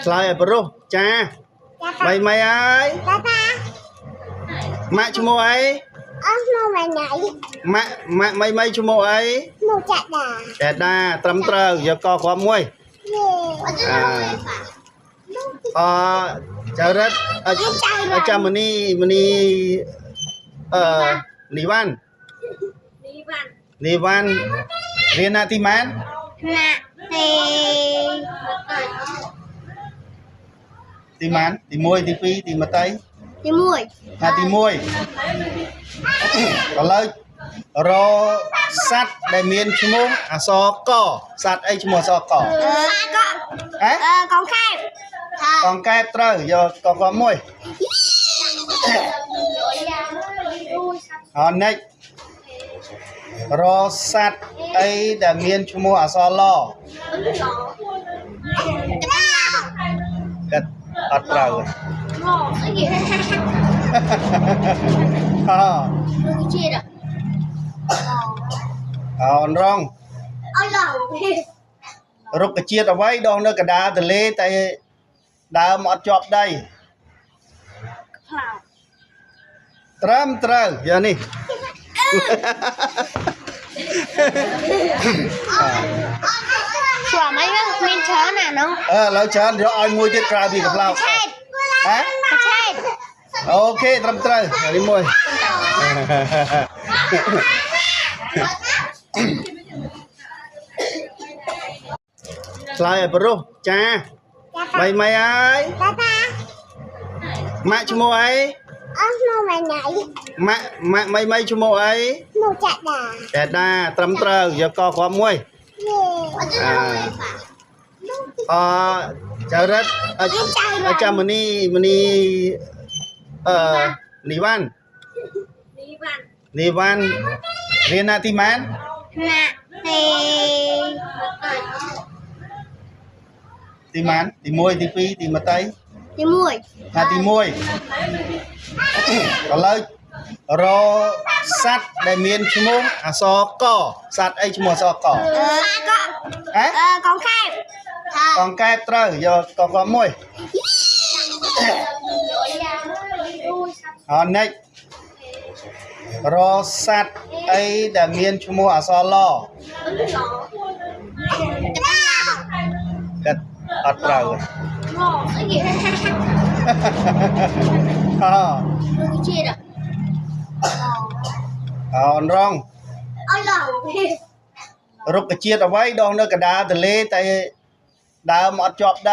ឆ្លើយឲ្យប្រុសចាម៉េចហើយម៉ាក់ឈ្មោះអីម៉ាក់ឈ្មោះឈ្មោះអីចាដាត្រឹមត្រូវយកកគ្រាប់មួយចៅរិតចាំមនីនីវ៉ាន់រៀនណាទីម៉ានទី1ទី2ទីមតីទី1ណាទី1ឥឡូវរសัตว์ដែលមានឈ្មោះអក្សរកសត្វអីឈ្មោះអក្សរកកងកែបត្រូវយកកគ្រាប់មួយនិចរសัตว์អីដែលមានឈ្មោះអក្សរលកាត់អត់ត្រូវអនរងរុក្ខជាតិអ្វីដងនៅកណ្ដាលទន្លេតែដើមអត់ជាប់ដីត្រឹមត្រូវយកនេះស្វាមអីមានច្រើនណានោះឥឡូវច្រើនយកឲ្យមួយទៀតក្រៅពីកំប្លោកអូខេត្រឹមត្រូវនេះមួយឆ្លើយឲ្យប្រុសចាម៉េចហើយម៉ាក់ឈ្មោះអីម៉ាក់ឈ្មោះអីចាដាត្រឹមត្រូវយកកគ្រាប់មួយចៅរិតចាំមនីនីវ៉ាន់រៀនណាទីម៉ានទី1ទី2ទីមតីទី1ណាទី1ឥឡូវរសัตว์ដែលមានឈ្មោះអក្សរកសត្វអីឈ្មោះអក្សរកកងកែបត្រូវយកកគ្រាប់មួយនិចរសัตว์អីដែលមានឈ្មោះអក្សរលកាត់អត់ត្រូវអនរងរុក្ខជាតិអ្វីដងនៅកណ្ដាលទន្លេតែដើមអត់ជាប់ដី